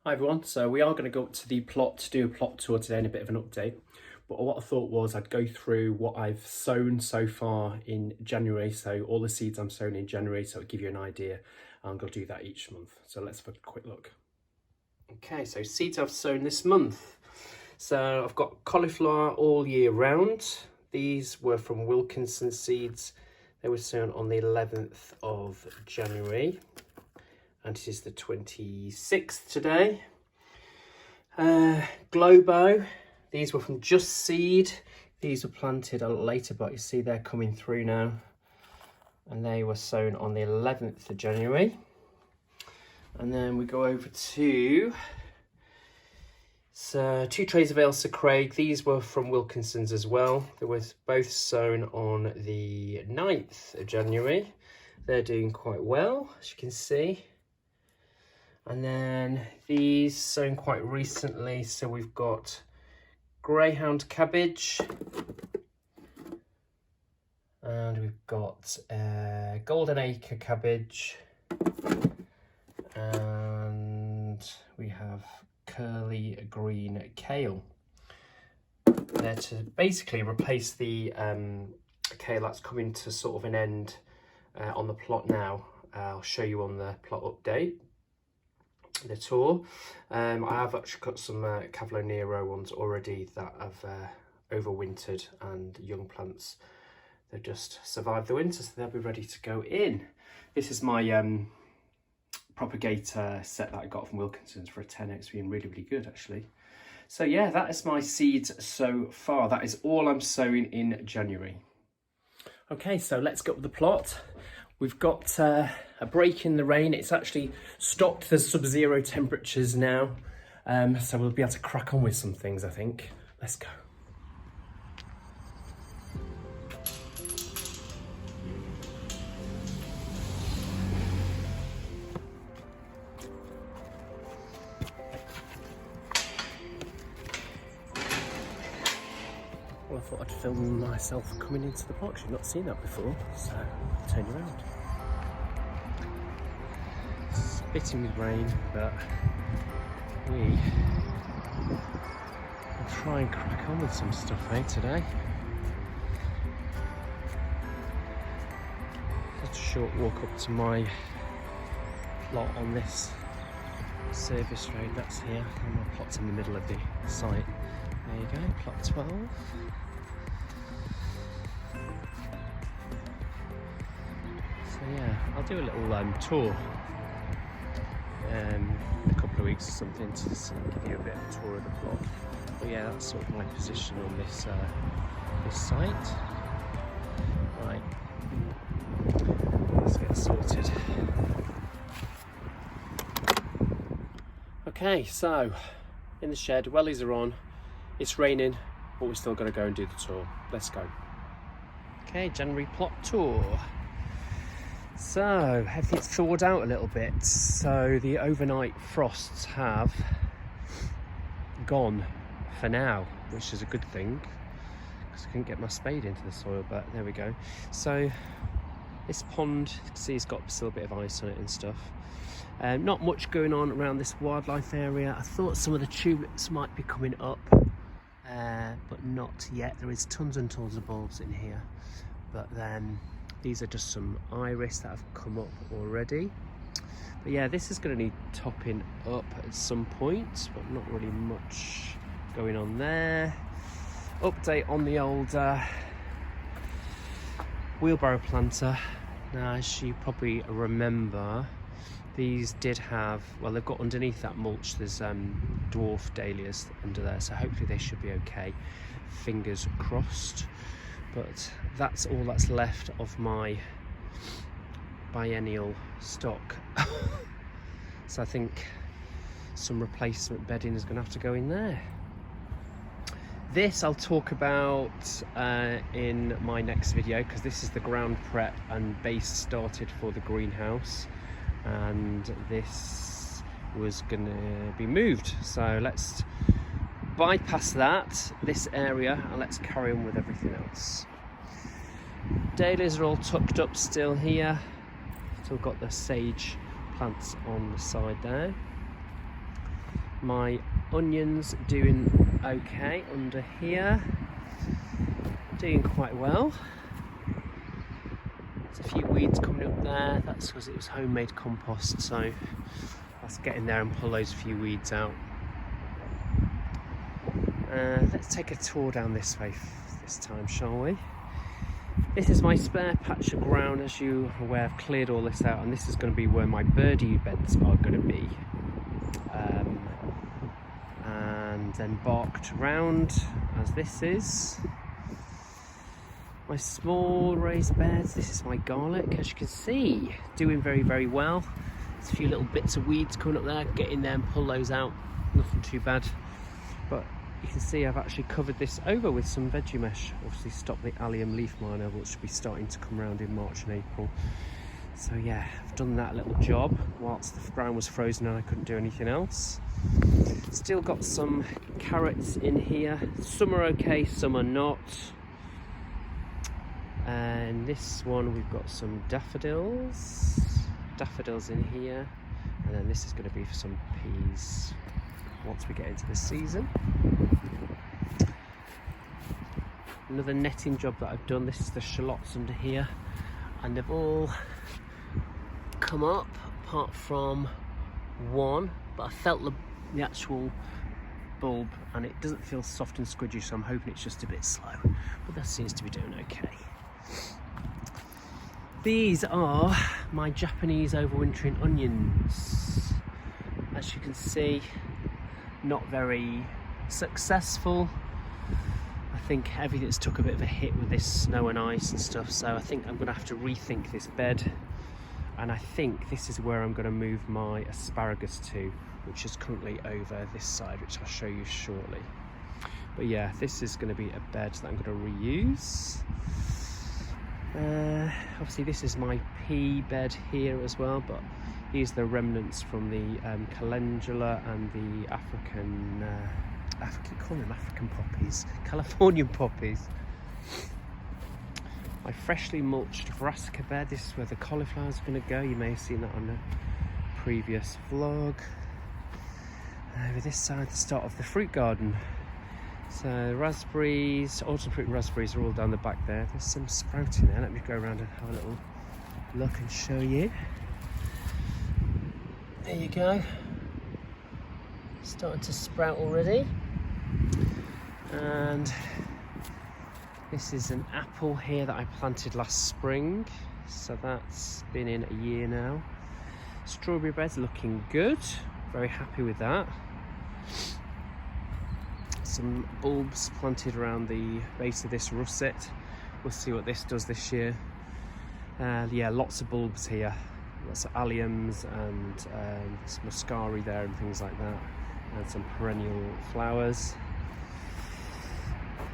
Hi everyone, so we are going to go up to the plot to do a plot tour today and a bit of an update. But what I thought was I'd go through what I've sown so far in January, so all the seeds I'm sowing in January, so it'll give you an idea. I'm going to do that each month. So let's have a quick look. Okay, so seeds I've sown this month. So I've got cauliflower all year round. These were from Wilkinson seeds. They were sown on the 11th of January. And it is the 26th today. Globo, these were from Just Seed. These were planted a little later, but you see they're coming through now. And they were sown on the 11th of January. And then we go over to 2 trays of Ailsa Craig. These were from Wilkinson's as well. They were both sown on the 9th of January. They're doing quite well, as you can see. And then these sown quite recently, so we've got Greyhound cabbage, and we've got Golden Acre cabbage, and we have curly green kale. They're to basically replace the kale that's coming to sort of an end on the plot now. I'll show you on the plot update. The tour. I have actually got some Cavolo Nero ones already that have overwintered, and young plants. They've just survived the winter, so they'll be ready to go in. This is my propagator set that I got from Wilkinson's for a 10x. It's been really, really good actually. So yeah, that is my seeds so far. That is all I'm sowing in January. Okay, so let's get with the plot. We've got a break in the rain. It's actually stopped. There's sub-zero temperatures now. So we'll be able to crack on with some things, I think. Let's go. Well, I thought I'd film myself coming into the plot, because you've not seen that before, so I'll turn you around. Spitting with rain, but we will try and crack on with some stuff, today. Just a short walk up to my plot on this service road that's here, and my plot's in the middle of the site. There you go, plot 12. So yeah, I'll do a little tour in a couple of weeks or something to give you a bit of a tour of the plot. But yeah, that's sort of my position on this this site. Right, let's get sorted. Okay, so in the shed, wellies are on. It's raining, but we're still going to go and do the tour. Let's go. Okay, January plot tour. So everything's thawed out a little bit. So the overnight frosts have gone for now, which is a good thing, because I couldn't get my spade into the soil, but there we go. So this pond, you can see it's got still a bit of ice on it and stuff. Not much going on around this wildlife area. I thought some of the tulips might be coming up, but not yet. There is tons and tons of bulbs in here, but then these are just some iris that have come up already. But yeah, this is going to need topping up at some point, but not really much going on there. Update on the old wheelbarrow planter. Now, as you probably remember, these did have, well, they've got underneath that mulch, there's dwarf dahlias under there, so hopefully they should be okay. Fingers crossed. But that's all that's left of my biennial stock. So I think some replacement bedding is going to have to go in there. This I'll talk about in my next video, because this is the ground prep and base started for the greenhouse, and this was going to be moved. So let's bypass this area, and let's carry on with everything else. Dahlias are all tucked up still here. Still got the sage plants on the side there. My onions doing okay under here, doing quite well. There's a few weeds coming up there, that's because it was homemade compost, so let's get in there and pull those few weeds out. Let's take a tour down this way this time, shall we? This is my spare patch of ground. As you are aware, I've cleared all this out, and this is going to be where my birdie beds are going to be. And then barked round, as this is. My small raised beds, this is my garlic, as you can see, doing very, very well. There's a few little bits of weeds coming up there, get in there and pull those out, nothing too bad. But you can see I've actually covered this over with some veggie mesh, obviously stop the allium leaf miner, which will be starting to come around in March and April. So yeah, I've done that little job whilst the ground was frozen and I couldn't do anything else. Still got some carrots in here, some are okay, some are not. And this one we've got some daffodils in here, and then this is going to be for some peas once we get into the season. Another netting job that I've done, this is the shallots under here, and they've all come up apart from one, but I felt the actual bulb and it doesn't feel soft and squidgy, so I'm hoping it's just a bit slow, but that seems to be doing okay. These are my Japanese overwintering onions. As you can see, not very successful. I think everything's took a bit of a hit with this snow and ice and stuff, so I think I'm going to have to rethink this bed, and I think this is where I'm going to move my asparagus to, which is currently over this side, which I'll show you shortly. But yeah, this is going to be a bed that I'm going to reuse. Obviously this is my pea bed here as well, but these are the remnants from the calendula and the African poppies, Californian poppies. My freshly mulched brassica bed, this is where the cauliflowers are going to go. You may have seen that on a previous vlog. Over this side, the start of the fruit garden. So raspberries, autumn fruit raspberries are all down the back there. There's some sprouting there. Let me go around and have a little look and show you. There you go. Starting to sprout already. And this is an apple here that I planted last spring. So that's been in a year now. Strawberry bed's looking good. Very happy with that. Some bulbs planted around the base of this russet. We'll see what this does this year. Yeah, lots of bulbs here. Lots of alliums and some muscari there and things like that. And some perennial flowers.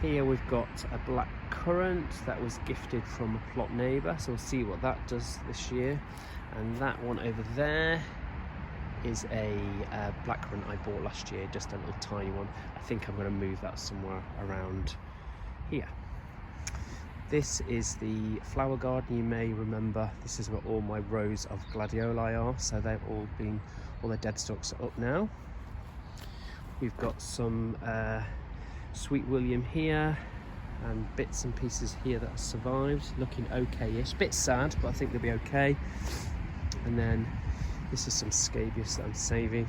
Here we've got a black currant that was gifted from a plot neighbour, so we'll see what that does this year. And that one over there is a blackcurrant I bought last year, just a little tiny one. I think I'm going to move that somewhere around here. This is the flower garden. You may remember this is where all my rows of gladioli are, so they've all their dead stalks are up now. We've got some Sweet William here and bits and pieces here that have survived, looking okay-ish. Bit sad, but I think they'll be okay. And then this is some scabious that I'm saving,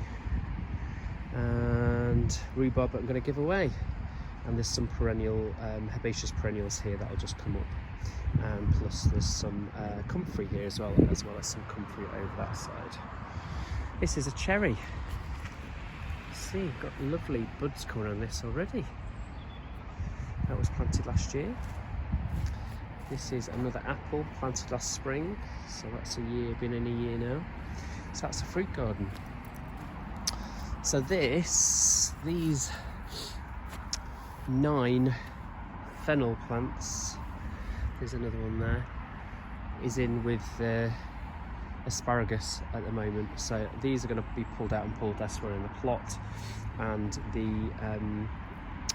and rhubarb that I'm going to give away. And there's some perennial, herbaceous perennials here that will just come up. And plus there's some comfrey here as well as some comfrey over that side. This is a cherry. See, got lovely buds coming on this already. That was planted last year. This is another apple planted last spring, so that's been in a year now. So that's a fruit garden. So these 9 fennel plants, there's another one there, is in with asparagus at the moment. So these are going to be pulled out and pulled elsewhere in the plot, and the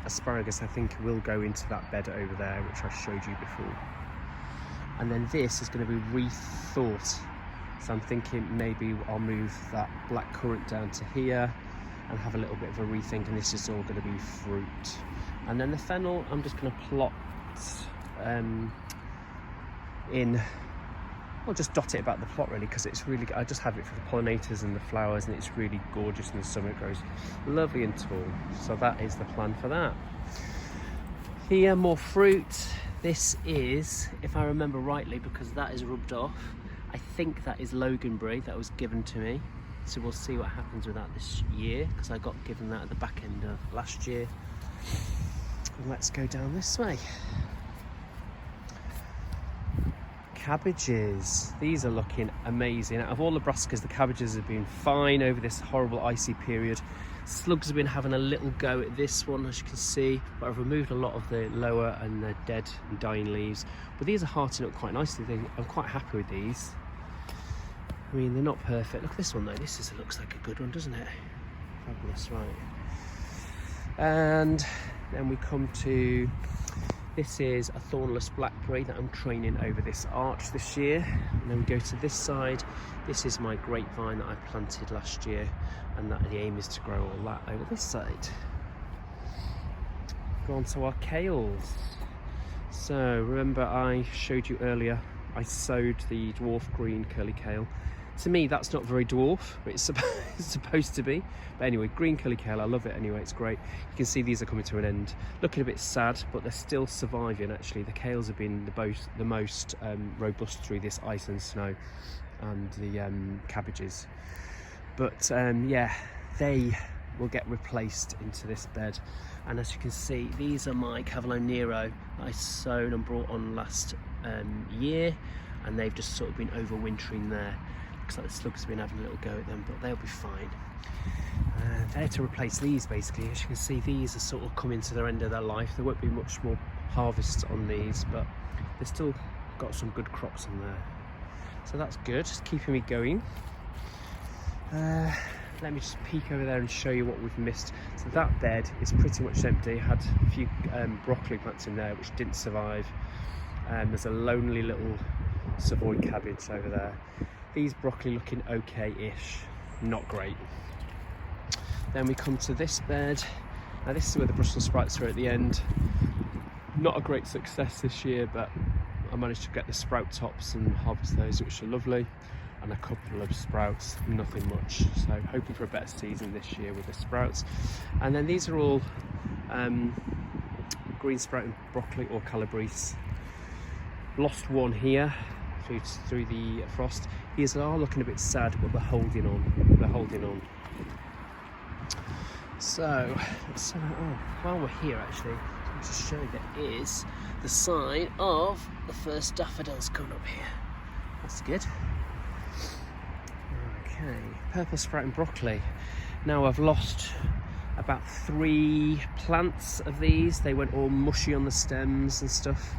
asparagus I think will go into that bed over there, which I showed you before. And then this is going to be rethought. So I'm thinking maybe I'll move that black currant down to here, and have a little bit of a rethink, and this is all going to be fruit. And then the fennel, I'm just going to plot in, I'll just dot it about the plot really, because it's really, I just have it for the pollinators and the flowers, and it's really gorgeous in the summer. It grows lovely and tall. So that is the plan for that. Here, more fruit. This is, if I remember rightly, because that is rubbed off, I think that is Loganberry that was given to me. So we'll see what happens with that this year, because I got given that at the back end of last year. And let's go down this way. Cabbages. These are looking amazing. Out of all the brassicas, the cabbages have been fine over this horrible icy period. Slugs have been having a little go at this one, as you can see, but I've removed a lot of the lower and the dead and dying leaves. But these are hearting up quite nicely. I'm quite happy with these. I mean, they're not perfect. Look at this one though. This looks like a good one, doesn't it? Fabulous, right. And then we come to, this is a thornless blackberry that I'm training over this arch this year. And then we go to this side. This is my grapevine that I planted last year, and that the aim is to grow all that over this side. Go on to our kales. So remember I showed you earlier, I sowed the dwarf green curly kale. To me, that's not very dwarf, but it's supposed to be. But anyway, green curly kale, I love it anyway, it's great. You can see these are coming to an end. Looking a bit sad, but they're still surviving actually. The kales have been the most robust through this ice and snow, and the cabbages. But yeah, they will get replaced into this bed. And as you can see, these are my Cavolo Nero that I sown and brought on last year, and they've just sort of been overwintering there. Looks like the slugs have been having a little go at them, but they'll be fine. They're to replace these basically. As you can see, these are sort of coming to their end of their life. There won't be much more harvest on these, but they've still got some good crops on there. So that's good, it's keeping me going. Let me just peek over there and show you what we've missed. So that bed is pretty much empty. I had a few broccoli plants in there which didn't survive. There's a lonely little Savoy cabbage over there. These broccoli looking okay-ish, not great. Then we come to this bed. Now this is where the Brussels sprouts are at the end. Not a great success this year, but I managed to get the sprout tops and harvest those, which are lovely. And a couple of sprouts, nothing much. So hoping for a better season this year with the sprouts. And then these are all green sprouting broccoli or calabrese. Lost one here through the frost. These are looking a bit sad, but they're holding on. They're holding on. So while we're here, actually, I'll just show you there is the sign of the first daffodils coming up here. That's good. Okay, purple sprouting broccoli. Now I've lost about 3 plants of these. They went all mushy on the stems and stuff,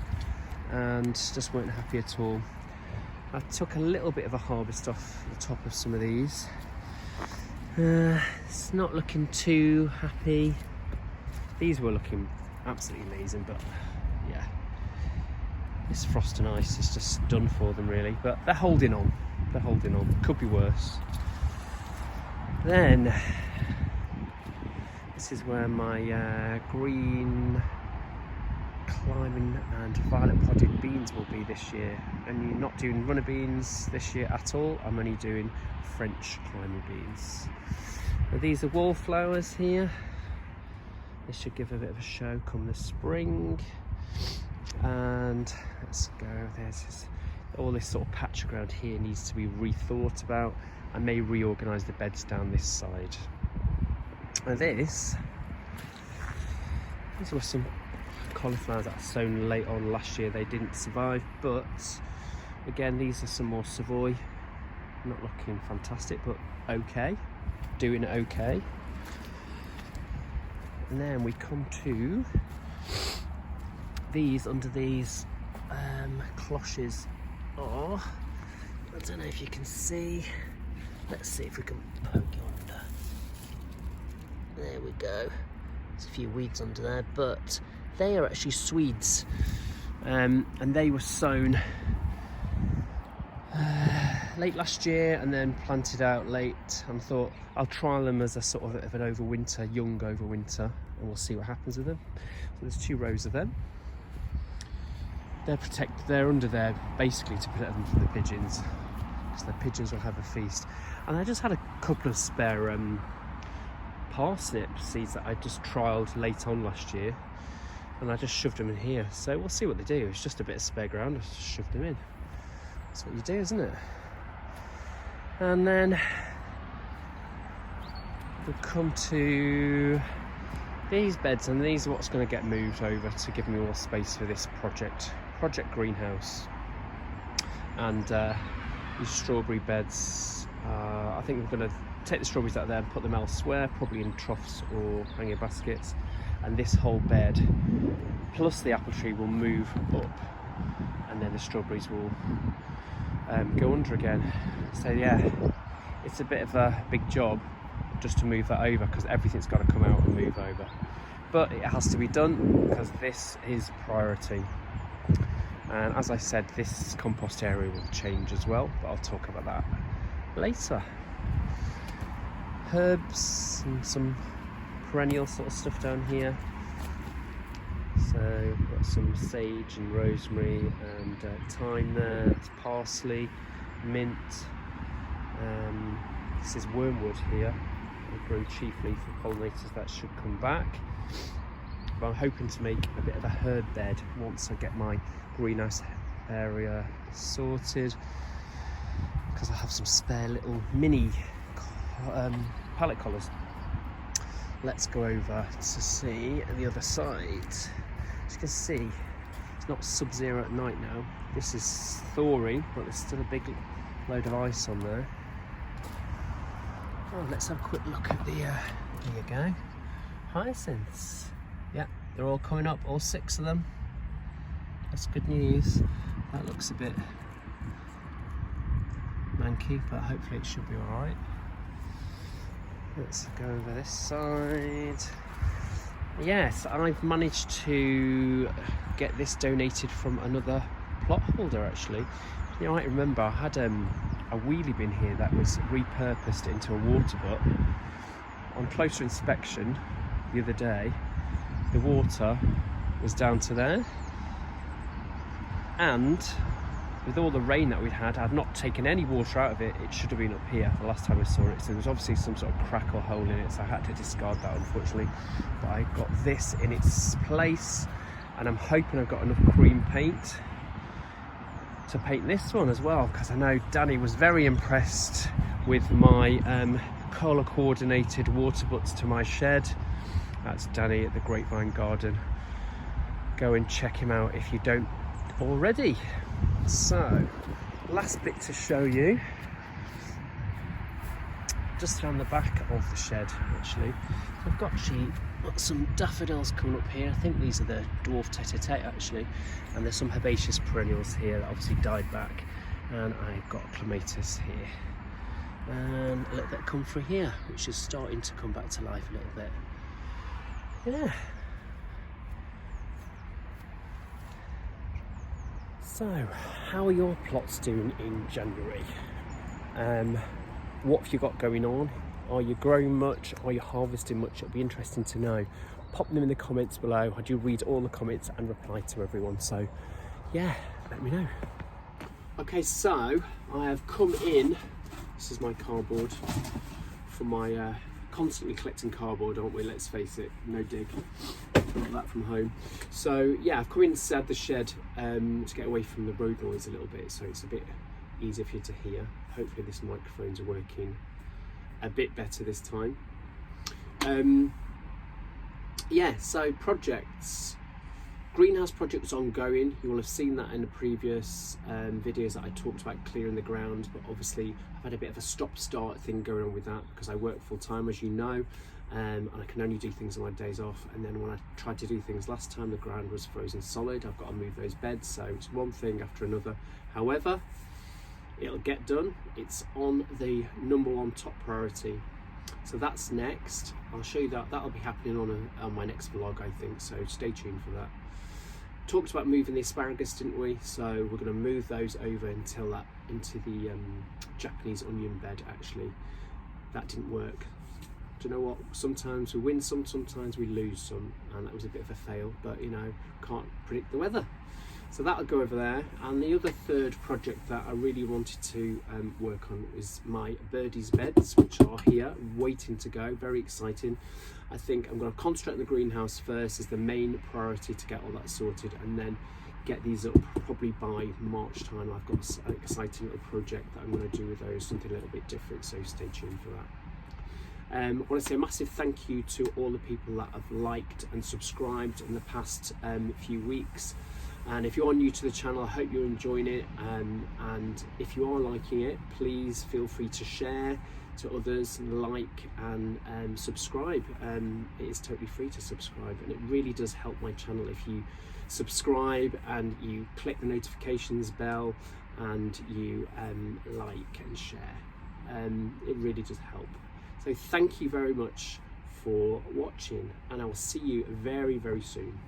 and just weren't happy at all. I took a little bit of a harvest off the top of some of these. It's not looking too happy. These were looking absolutely amazing, but yeah, this frost and ice is just done for them really, but they're holding on. They're holding on. Could be worse. Then this is where my green climbing and violet podded beans will be this year. And you're not doing runner beans this year at all. I'm only doing French climbing beans. Now these are wallflowers here. This should give a bit of a show come the spring. And let's go. There's just all this sort of patch of ground here needs to be rethought about. I may reorganise the beds down this side. And these were some cauliflowers that I sown late on last year. They didn't survive, but again, these are some more Savoy. Not looking fantastic, but okay, doing okay. And then we come to these. Under these cloches are, I don't know if you can see, let's see if we can poke it under. There we go. There's a few weeds under there, but they are actually Swedes, and they were sown late last year and then planted out late, and thought I'll trial them as a sort of an overwinter, young overwinter, and we'll see what happens with them. So there's 2 rows of them. They're protected, they're under there basically to protect them from the pigeons, because the pigeons will have a feast. And I just had a couple of spare parsnip seeds that I just trialled late on last year, and I just shoved them in here. So we'll see what they do. It's just a bit of spare ground, I just shoved them in. That's what you do, isn't it? And then we'll come to these beds, and these are what's going to get moved over to give me more space for this project greenhouse. And these strawberry beds, I think we're going to take the strawberries out there and put them elsewhere, probably in troughs or hanging baskets. And this whole bed plus the apple tree will move up, and then the strawberries will go under again. So yeah, it's a bit of a big job just to move that over, because everything's got to come out and move over, but it has to be done because this is priority. And as I said, this compost area will change as well, but I'll talk about that later. Herbs and some perennial sort of stuff down here. So we've got some sage and rosemary and thyme there. It's parsley, mint. This is wormwood here. I grow chiefly for pollinators that should come back. But I'm hoping to make a bit of a herb bed once I get my greenhouse area sorted, because I have some spare little mini pallet collars. Let's go over to see the other side. As you can see, it's not sub-zero at night now. This is thawing, but there's still a big load of ice on there. Oh, let's have a quick look at the, there you go, hyacinths. Yeah, they're all coming up, all 6 of them. That's good news. That looks a bit manky, but hopefully it should be all right. Let's go over this side. Yes, I've managed to get this donated from another plot holder actually. You know, I remember I had a wheelie bin here that was repurposed into a water butt. On closer inspection the other day, the water was down to there, and with all the rain that we'd had, I'd not taken any water out of it. It should have been up here the last time I saw it, so there was obviously some sort of crack or hole in it, so I had to discard that unfortunately. But I got this in its place, and I'm hoping I've got enough cream paint to paint this one as well, because I know Danny was very impressed with my colour coordinated water butts to my shed. That's Danny at the Grapevine Garden. Go and check him out if you don't already. So, last bit to show you, just around the back of the shed actually. I've got some daffodils coming up here. I think these are the dwarf tete-a-tete actually, and there's some herbaceous perennials here that obviously died back, and I've got clematis here, and a little bit of comfrey here, which is starting to come back to life a little bit. Yeah. So, how are your plots doing in January? What have you got going on? Are you growing much? Are you harvesting much? It'll be interesting to know. Pop them in the comments below. I do read all the comments and reply to everyone. So, yeah, let me know. Okay, so I have come in. This is my cardboard for my constantly collecting cardboard, aren't we? Let's face it, no dig. Got that from home. So yeah, I've come inside the shed to get away from the road noise a little bit, so it's a bit easier for you to hear. Hopefully this microphones are working a bit better this time. Yeah, so projects. Greenhouse project was ongoing. You will have seen that in the previous videos that I talked about clearing the ground, but obviously I've had a bit of a stop-start thing going on with that because I work full-time, as you know, and I can only do things on my days off. And then when I tried to do things last time, the ground was frozen solid. I've got to move those beds, so it's one thing after another. However, it'll get done. It's on the #1 top priority. So that's next. I'll show you that. That'll be happening on my next vlog, I think, so stay tuned for that. talked about moving the asparagus, didn't we? So we're going to move those over into the Japanese onion bed. Actually, that didn't work. Do you know what? Sometimes we win some, sometimes we lose some, and that was a bit of a fail, but you know, can't predict the weather. So that'll go over there. And the other third project that I really wanted to work on is my birdies beds, which are here waiting to go. Very exciting. I think I'm going to concentrate on the greenhouse first as the main priority to get all that sorted, and then get these up probably by March time. I've got an exciting little project that I'm going to do with those, something a little bit different, so stay tuned for that. I want to say a massive thank you to all the people that have liked and subscribed in the past few weeks. And if you're new to the channel, I hope you're enjoying it. And if you are liking it, please feel free to share to others, like and subscribe. It is totally free to subscribe, and it really does help my channel if you subscribe and you click the notifications bell and you like and share. It really does help. So thank you very much for watching, and I will see you very, very soon.